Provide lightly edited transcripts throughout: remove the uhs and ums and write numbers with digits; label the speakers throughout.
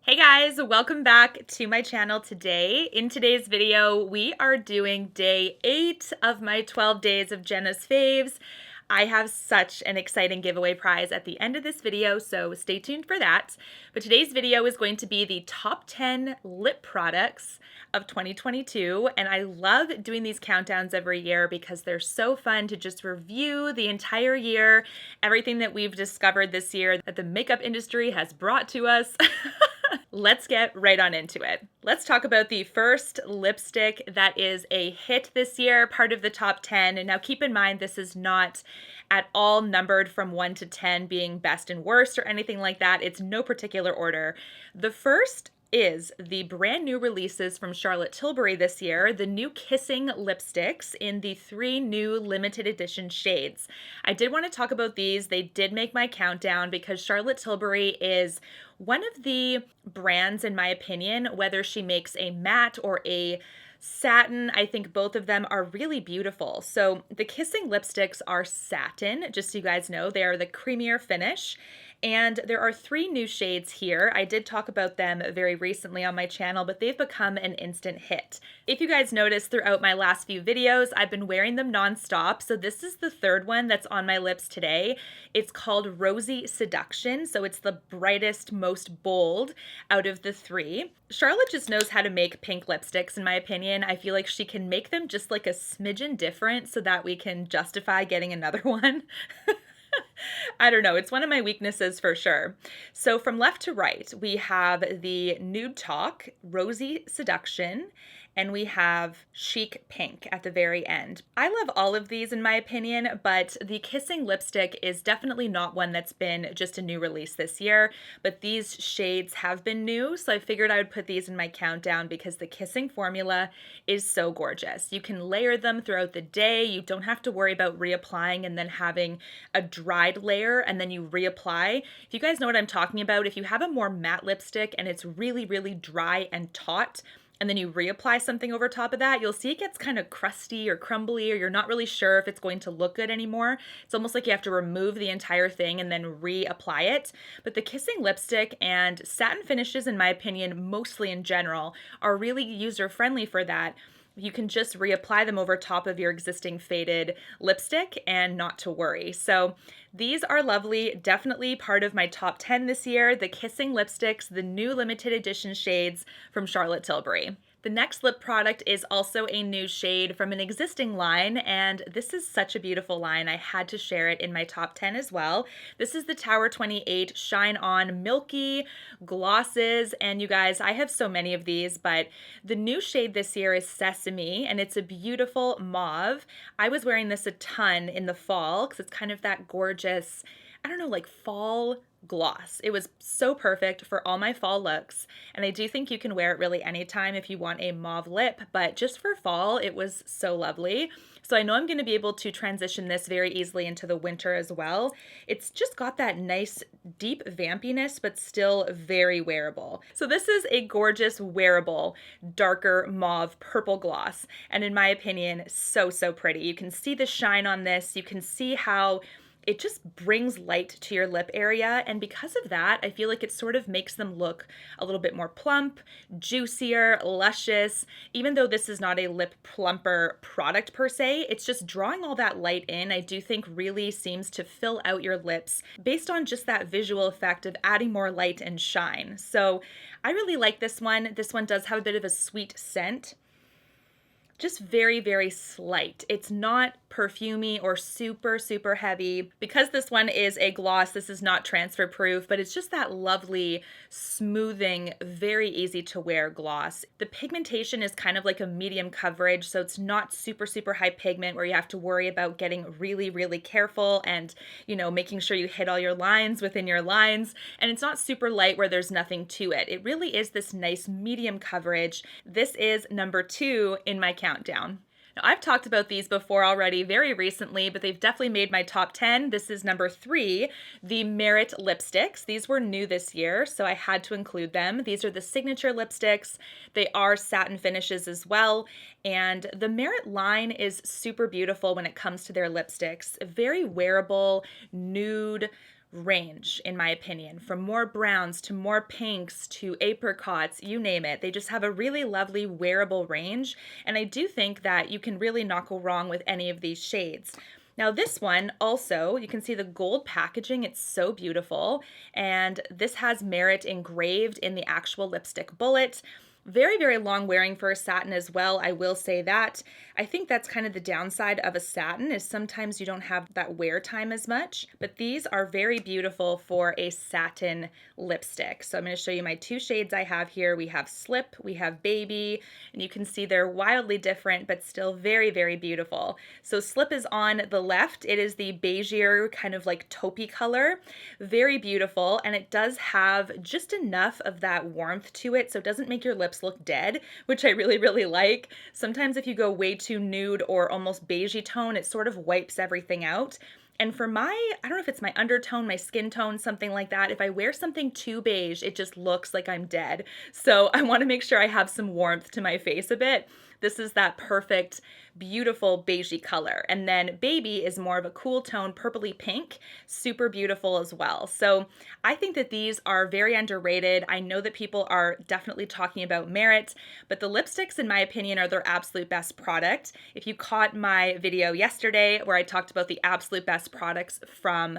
Speaker 1: Hey guys, welcome back to my channel today. In today's video, we are doing day 8 of my 12 days of Jena's Faves. I have such an exciting giveaway prize at the end of this video, so stay tuned for that. But today's video is going to be the top 10 lip products of 2022, and I love doing these countdowns every year because they're so fun to just review the entire year, everything that we've discovered this year that the makeup industry has brought to us. Let's get right on into it. Let's talk about the first lipstick that is a hit this year, part of the top 10. And now keep in mind, this is not at all numbered from 1 to 10 being best and worst or anything like that. It's no particular order. The first is the brand new releases from Charlotte Tilbury this year, the new Kissing lipsticks in the 3 new limited edition shades. I did want to talk about these. They did make my countdown because Charlotte Tilbury is one of the brands, in my opinion, whether she makes a matte or a satin, I think both of them are really beautiful. So the Kissing lipsticks are satin, just so you guys know. They are the creamier finish. And there are 3 new shades here. I did talk about them very recently on my channel, but they've become an instant hit. If you guys noticed throughout my last few videos, I've been wearing them nonstop. So this is the 3rd one that's on my lips today. It's called Rosy Seduction. So it's the brightest, most bold out of the 3. Charlotte just knows how to make pink lipsticks, in my opinion. I feel like she can make them just like a smidgen different so that we can justify getting another one. I don't know. It's one of my weaknesses for sure. So from left to right, we have the Nude Talk, Rosy Seduction, and we have Chic Pink at the very end. I love all of these in my opinion, but the Kissing lipstick is definitely not one that's been just a new release this year, but these shades have been new, so I figured I would put these in my countdown because the Kissing formula is so gorgeous. You can layer them throughout the day. You don't have to worry about reapplying and then having a dried layer and then you reapply. If you guys know what I'm talking about, if you have a more matte lipstick and it's really, really dry and taut, and then you reapply something over top of that, you'll see it gets kind of crusty or crumbly, or you're not really sure if it's going to look good anymore. It's almost like you have to remove the entire thing and then reapply it. But the Kissing lipstick and satin finishes, in my opinion, mostly in general, are really user-friendly for that. You can just reapply them over top of your existing faded lipstick and not to worry. So these are lovely, definitely part of my top 10 this year, the Kissing lipsticks, the new limited edition shades from Charlotte Tilbury. The next lip product is also a new shade from an existing line, and this is such a beautiful line. I had to share it in my top 10 as well. This is the Tower 28 Shine On Milky Glosses, and you guys, I have so many of these, but the new shade this year is Sesame, and it's a beautiful mauve. I was wearing this a ton in the fall because it's kind of that gorgeous, I don't know, like fall gloss. It was so perfect for all my fall looks, and I do think you can wear it really anytime if you want a mauve lip, but just for fall, it was so lovely. So I know I'm going to be able to transition this very easily into the winter as well. It's just got that nice deep vampiness, but still very wearable. So this is a gorgeous wearable, darker mauve purple gloss, and in my opinion, so, so pretty. You can see the shine on this. You can see how it just brings light to your lip area, and because of that, I feel like it sort of makes them look a little bit more plump, juicier, luscious. Even though this is not a lip plumper product per se, it's just drawing all that light in, I do think really seems to fill out your lips based on just that visual effect of adding more light and shine. So I really like this one. This one does have a bit of a sweet scent. Just very, very slight. It's not perfumey or super, super heavy. Because this one is a gloss, this is not transfer proof, but it's just that lovely, smoothing, very easy to wear gloss. The pigmentation is kind of like a medium coverage, so it's not super, super high pigment where you have to worry about getting really, really careful and, you know, making sure you hit all your lines within your lines. And it's not super light where there's nothing to it. It really is this nice medium coverage. This is number 2 in my countdown. Now, I've talked about these before already very recently, but they've definitely made my top 10. This is number 3, the Merit lipsticks. These were new this year, so I had to include them. These are the signature lipsticks. They are satin finishes as well, and the Merit line is super beautiful when it comes to their lipsticks. Very wearable, nude, range, in my opinion, from more browns to more pinks to apricots, you name it. They just have a really lovely wearable range, and I do think that you can really not go wrong with any of these shades. Now this one also, you can see the gold packaging, it's so beautiful, and this has Merit engraved in the actual lipstick bullet. Very, very long wearing for a satin as well, I will say that. I think that's kind of the downside of a satin is sometimes you don't have that wear time as much, but these are very beautiful for a satin lipstick. So I'm going to show you my two shades I have here. We have Slip, we have Baby, and you can see they're wildly different, but still very, very beautiful. So Slip is on the left. It is the beigeier kind of like taupey color. Very beautiful, and it does have just enough of that warmth to it, so it doesn't make your lips look dead, which I really, really like. Sometimes if you go way too nude or almost beigey tone, it sort of wipes everything out. And for my, I don't know if it's my undertone, my skin tone, something like that, if I wear something too beige, it just looks like I'm dead. So I want to make sure I have some warmth to my face a bit. This is that perfect, beautiful beigey color. And then Baby is more of a cool tone, purpley pink, super beautiful as well. So I think that these are very underrated. I know that people are definitely talking about Merit, but the lipsticks, in my opinion, are their absolute best product. If you caught my video yesterday where I talked about the absolute best products from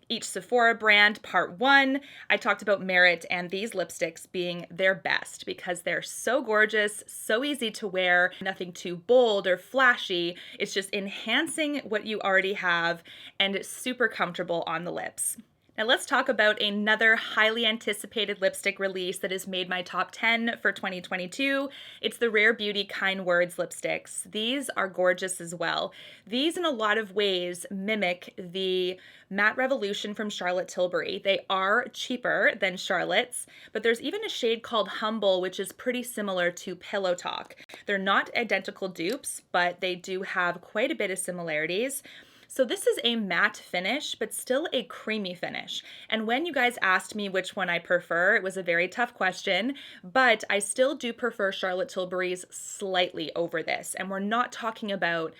Speaker 1: each Sephora brand, part 1, I talked about Merit and these lipsticks being their best because they're so gorgeous, so easy to wear, nothing too bold or flashy. It's just enhancing what you already have and it's super comfortable on the lips. Now let's talk about another highly anticipated lipstick release that has made my top 10 for 2022. It's the Rare Beauty Kind Words lipsticks. These are gorgeous as well. These in a lot of ways mimic the Matte Revolution from Charlotte Tilbury. They are cheaper than Charlotte's, but there's even a shade called Humble, which is pretty similar to Pillow Talk. They're not identical dupes, but they do have quite a bit of similarities. So this is a matte finish, but still a creamy finish. And when you guys asked me which one I prefer, it was a very tough question, but I still do prefer Charlotte Tilbury's slightly over this. And we're not talking about,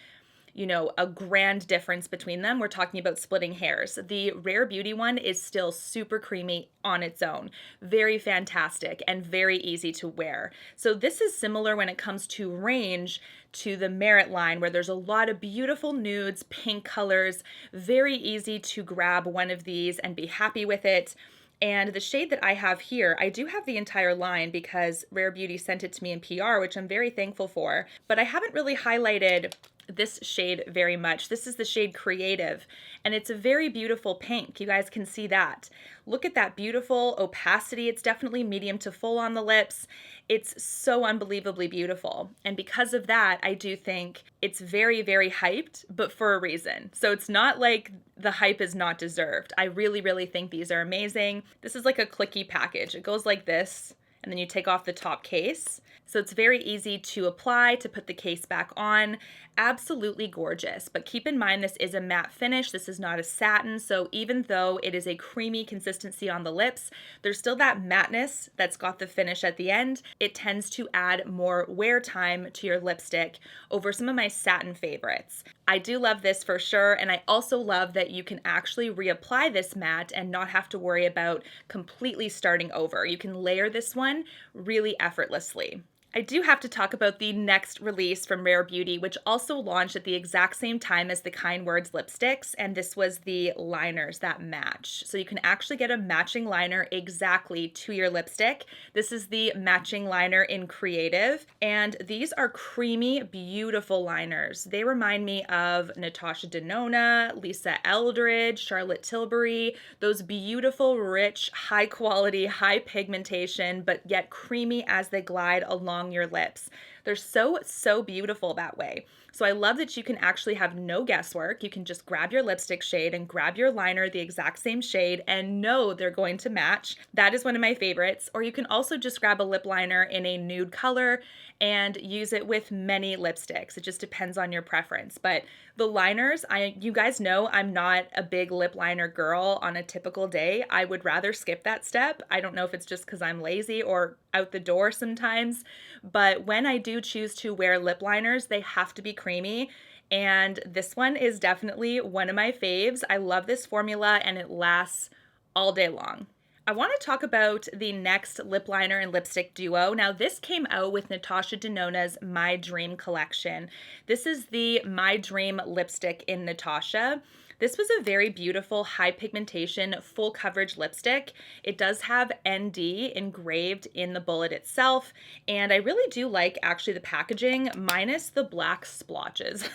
Speaker 1: you know, a grand difference between them. We're talking about splitting hairs. The Rare Beauty one is still super creamy on its own. Very fantastic and very easy to wear. So this is similar when it comes to range to the Merit line, where there's a lot of beautiful nudes, pink colors, very easy to grab one of these and be happy with it. And the shade that I have here, I do have the entire line because Rare Beauty sent it to me in PR, which I'm very thankful for, but I haven't really highlighted this shade very much. This is the shade Creative, and it's a very beautiful pink. You guys can see that. Look at that beautiful opacity. It's definitely medium to full on the lips. It's so unbelievably beautiful. And because of that, I do think it's very, very hyped, but for a reason. So it's not like the hype is not deserved. I really, really think these are amazing. This is like a clicky package. It goes like this, and then you take off the top case. So it's very easy to apply, to put the case back on. Absolutely gorgeous. But keep in mind, this is a matte finish. This is not a satin. So even though it is a creamy consistency on the lips, there's still that matteness that's got the finish at the end. It tends to add more wear time to your lipstick over some of my satin favorites. I do love this for sure. And I also love that you can actually reapply this matte and not have to worry about completely starting over. You can layer this one really effortlessly. I do have to talk about the next release from Rare Beauty, which also launched at the exact same time as the Kind Words lipsticks, and this was the liners that match. So you can actually get a matching liner exactly to your lipstick. This is the matching liner in Creative, and these are creamy, beautiful liners. They remind me of Natasha Denona, Lisa Eldridge, Charlotte Tilbury, those beautiful, rich, high quality, high pigmentation, but yet creamy as they glide along your lips. They're so beautiful that way. So I love that you can actually have no guesswork. You can just grab your lipstick shade and grab your liner the exact same shade and know they're going to match. That is one of my favorites. Or you can also just grab a lip liner in a nude color and use it with many lipsticks. It just depends on your preference. But the liners, you guys know I'm not a big lip liner girl on a typical day. I would rather skip that step. I don't know if it's just because I'm lazy or out the door sometimes, but when I do choose to wear lip liners, they have to be creamy. And this one is definitely one of my faves. I love this formula and it lasts all day long. I want to talk about the next lip liner and lipstick duo. Now, this came out with Natasha Denona's My Dream collection. This is the My Dream lipstick in Natasha. This was a very beautiful high pigmentation full coverage lipstick. It does have ND engraved in the bullet itself, and I really do like actually the packaging minus the black splotches.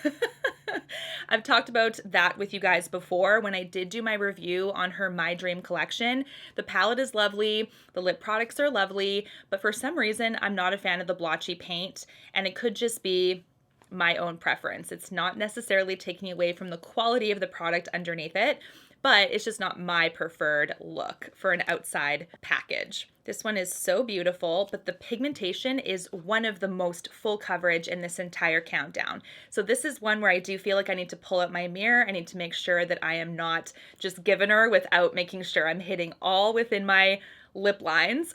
Speaker 1: I've talked about that with you guys before when I did do my review on her My Dream collection. The palette is lovely, the lip products are lovely, but for some reason I'm not a fan of the blotchy paint, and it could just be my own preference. It's not necessarily taking away from the quality of the product underneath it, but it's just not my preferred look for an outside package. This one is so beautiful, but the pigmentation is one of the most full coverage in this entire countdown. So this is one where I do feel like I need to pull out my mirror. I need to make sure that I am not just giving her without making sure I'm hitting all within my lip lines,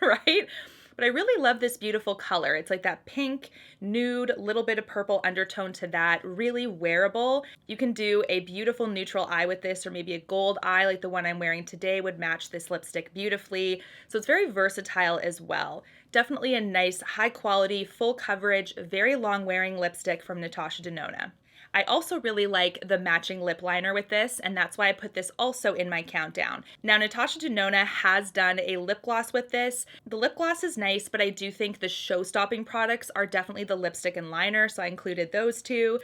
Speaker 1: right? But I really love this beautiful color. It's like that pink, nude, little bit of purple undertone to that, really wearable. You can do a beautiful neutral eye with this, or maybe a gold eye like the one I'm wearing today would match this lipstick beautifully. So it's very versatile as well. Definitely a nice, high quality, full coverage, very long wearing lipstick from Natasha Denona. I also really like the matching lip liner with this, and that's why I put this also in my countdown. Now, Natasha Denona has done a lip gloss with this. The lip gloss is nice, but I do think the show-stopping products are definitely the lipstick and liner, so I included those two.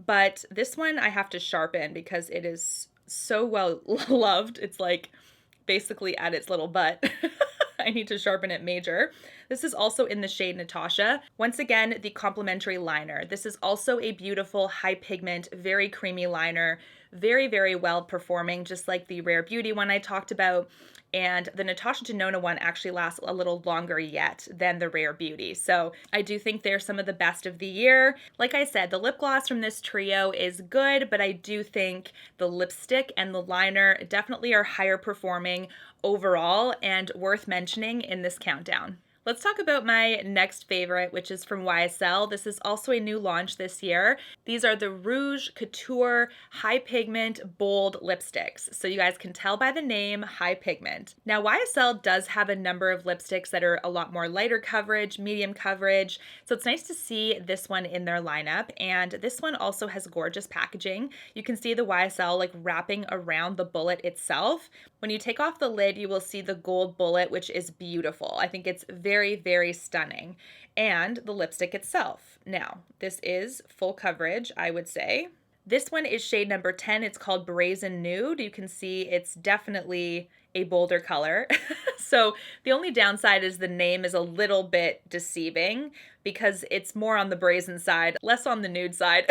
Speaker 1: But this one I have to sharpen because it is so well loved. It's like basically at its little butt. I need to sharpen it major. This is also in the shade Natasha. Once again, the complimentary liner. This is also a beautiful high pigment, very creamy liner. Very, very well performing, just like the Rare Beauty one I talked about. And the Natasha Denona one actually lasts a little longer yet than the Rare Beauty. So I do think they're some of the best of the year. Like I said, the lip gloss from this trio is good, but I do think the lipstick and the liner definitely are higher performing overall and worth mentioning in this countdown. Let's talk about my next favorite, which is from YSL. This is also a new launch this year. These are the Rouge Couture High Pigment Bold Lipsticks. So you guys can tell by the name, high pigment. Now YSL does have a number of lipsticks that are a lot more lighter coverage, medium coverage. So it's nice to see this one in their lineup. And this one also has gorgeous packaging. You can see the YSL like wrapping around the bullet itself. When you take off the lid, you will see the gold bullet, which is beautiful. I think it's very, very stunning. And the lipstick itself. Now, this is full coverage, I would say. This one is shade number 10. It's called Brazen Nude. You can see it's definitely a bolder color. So the only downside is the name is a little bit deceiving because it's more on the brazen side, less on the nude side.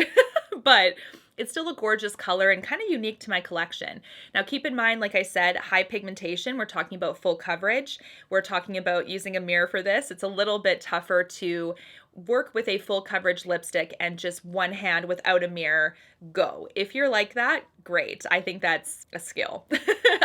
Speaker 1: But it's still a gorgeous color and kind of unique to my collection. Now keep in mind, like I said, high pigmentation. We're talking about full coverage. We're talking about using a mirror for this. It's a little bit tougher to work with a full coverage lipstick and just one hand without a mirror go. If you're like that, great. I think that's a skill.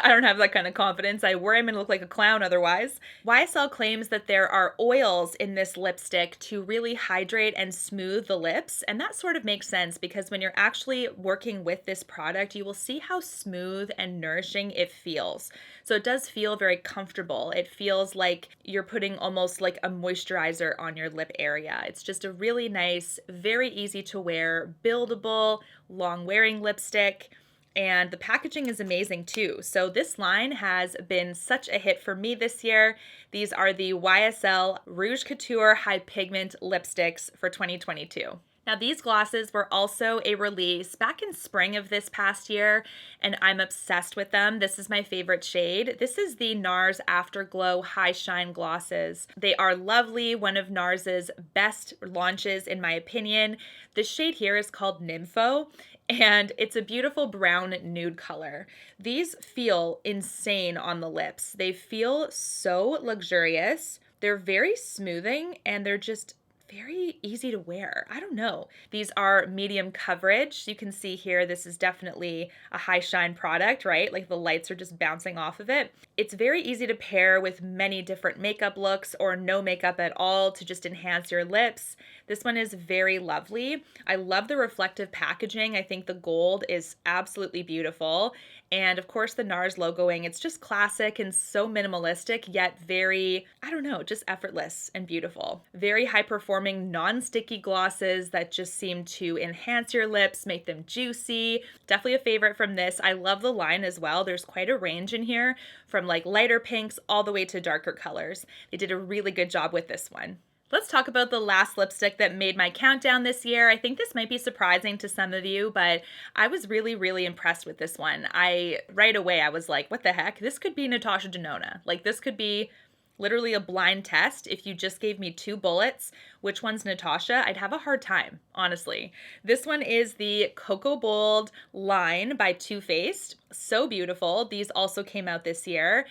Speaker 1: I don't have that kind of confidence. I worry I'm going to look like a clown otherwise. YSL claims that there are oils in this lipstick to really hydrate and smooth the lips. And that sort of makes sense because when you're actually working with this product, you will see how smooth and nourishing it feels. So it does feel very comfortable. It feels like you're putting almost like a moisturizer on your lip area. It's just a really nice, very easy to wear, buildable, long wearing lipstick. And the packaging is amazing too. So this line has been such a hit for me this year. These are the YSL Rouge Couture High Pigment Lipsticks for 2022. Now these glosses were also a release back in spring of this past year, and I'm obsessed with them. This is my favorite shade. This is the Nars Afterglow High Shine Glosses. They are lovely, one of Nars's best launches in my opinion. The shade here is called Nympho, and it's a beautiful brown nude color. These feel insane on the lips. They feel so luxurious. They're very smoothing, and they're just very easy to wear. I don't know. These are medium coverage. You can see here, this is definitely a high shine product, right? Like the lights are just bouncing off of it. It's very easy to pair with many different makeup looks or no makeup at all to just enhance your lips. This one is very lovely. I love the reflective packaging. I think the gold is absolutely beautiful. And of course, the Nars logoing, it's just classic and so minimalistic, yet very, I don't know, just effortless and beautiful. Very high performing, non-sticky glosses that just seem to enhance your lips, make them juicy. Definitely a favorite from this. I love the line as well. There's quite a range in here from like lighter pinks all the way to darker colors. They did a really good job with this one. Let's talk about the last lipstick that made my countdown this year. I think this might be surprising to some of you, but I was really, really impressed with this one. Right away, I was like, what the heck? This could be Natasha Denona. Like, this could be literally a blind test. If you just gave me 2 bullets, which one's Natasha, I'd have a hard time, honestly. This one is the Cocoa Bold line by Too Faced. So beautiful. These also came out this year.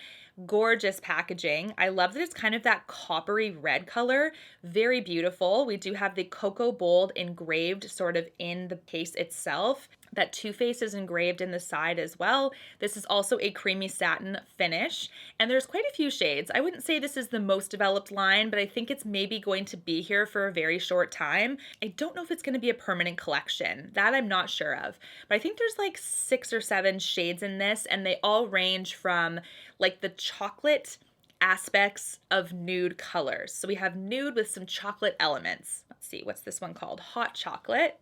Speaker 1: Gorgeous packaging. I love that it's kind of that coppery red color. Very beautiful. We do have the Cocoa Bold engraved sort of in the case itself. That Too Faced is engraved in the side as well. This is also a creamy satin finish, and there's quite a few shades. I wouldn't say this is the most developed line, but I think it's maybe going to be here for a very short time. I don't know if it's going to be a permanent collection. That I'm not sure of, but I think there's like 6 or 7 shades in this, and they all range from like the chocolate aspects of nude colors. So we have nude with some chocolate elements. Let's see, what's this one called? Hot chocolate.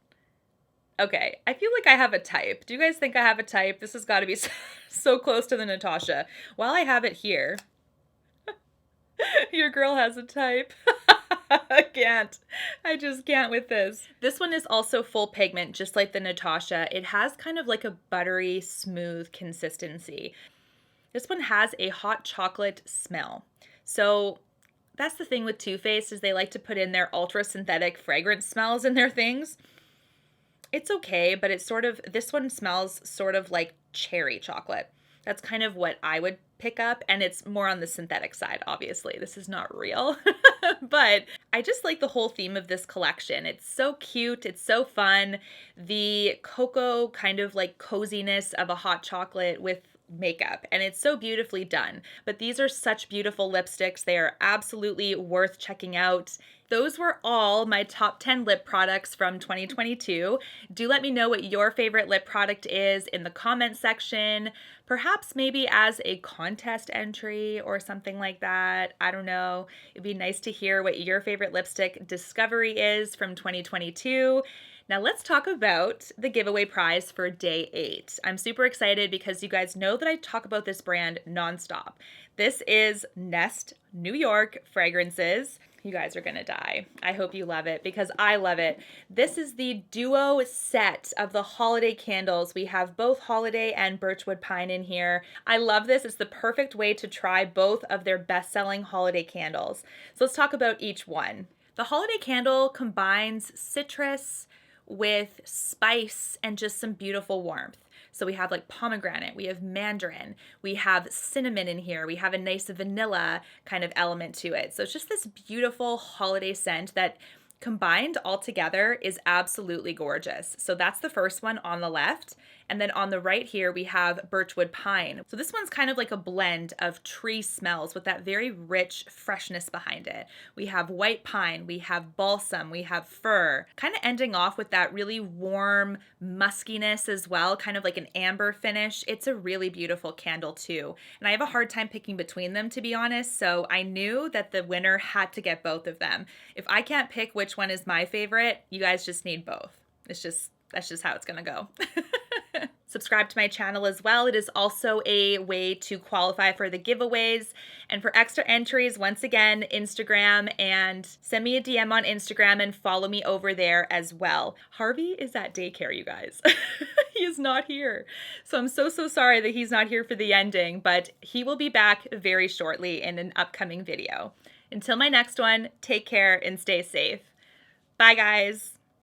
Speaker 1: Okay, I feel like I have a type. Do you guys think I have a type? This has got to be so close to the Natasha. While I have it here, your girl has a type. I can't. I just can't with this. This one is also full pigment, just like the Natasha. It has kind of like a buttery, smooth consistency. This one has a hot chocolate smell. So that's the thing with Too Faced is they like to put in their ultra synthetic fragrance smells in their things. It's okay, but it's sort of, this one smells sort of like cherry chocolate. That's kind of what I would pick up, and it's more on the synthetic side, obviously. This is not real, but I just like the whole theme of this collection. It's so cute. It's so fun. The cocoa kind of like coziness of a hot chocolate with makeup, and it's so beautifully done. But these are such beautiful lipsticks. They are absolutely worth checking out. Those were all my top 10 lip products from 2022. Do let me know what your favorite lip product is in the comment section, perhaps maybe as a contest entry or something like that. I don't know. It'd be nice to hear what your favorite lipstick discovery is from 2022. Now let's talk about the giveaway prize for day 8. I'm super excited because you guys know that I talk about this brand nonstop. This is Nest New York Fragrances. You guys are gonna die. I hope you love it because I love it. This is the duo set of the holiday candles. We have both holiday and birchwood pine in here. I love this. It's the perfect way to try both of their best-selling holiday candles. So let's talk about each one. The holiday candle combines citrus with spice and just some beautiful warmth. So we have like pomegranate, we have mandarin, we have cinnamon in here, we have a nice vanilla kind of element to it. So it's just this beautiful holiday scent that combined all together is absolutely gorgeous. So that's the first one on the left. And then on the right here, we have birchwood pine. So this one's kind of like a blend of tree smells with that very rich freshness behind it. We have white pine, we have balsam, we have fir, kind of ending off with that really warm muskiness as well, kind of like an amber finish. It's a really beautiful candle too. And I have a hard time picking between them, to be honest. So I knew that the winner had to get both of them. If I can't pick which one is my favorite, you guys just need both. That's just how it's gonna go. Subscribe to my channel as well. It is also a way to qualify for the giveaways. And for extra entries, once again, Instagram, and send me a DM on Instagram and follow me over there as well. Harvey is at daycare, you guys. He is not here. So I'm so sorry that he's not here for the ending, but he will be back very shortly in an upcoming video. Until my next one, take care and stay safe. Bye, guys.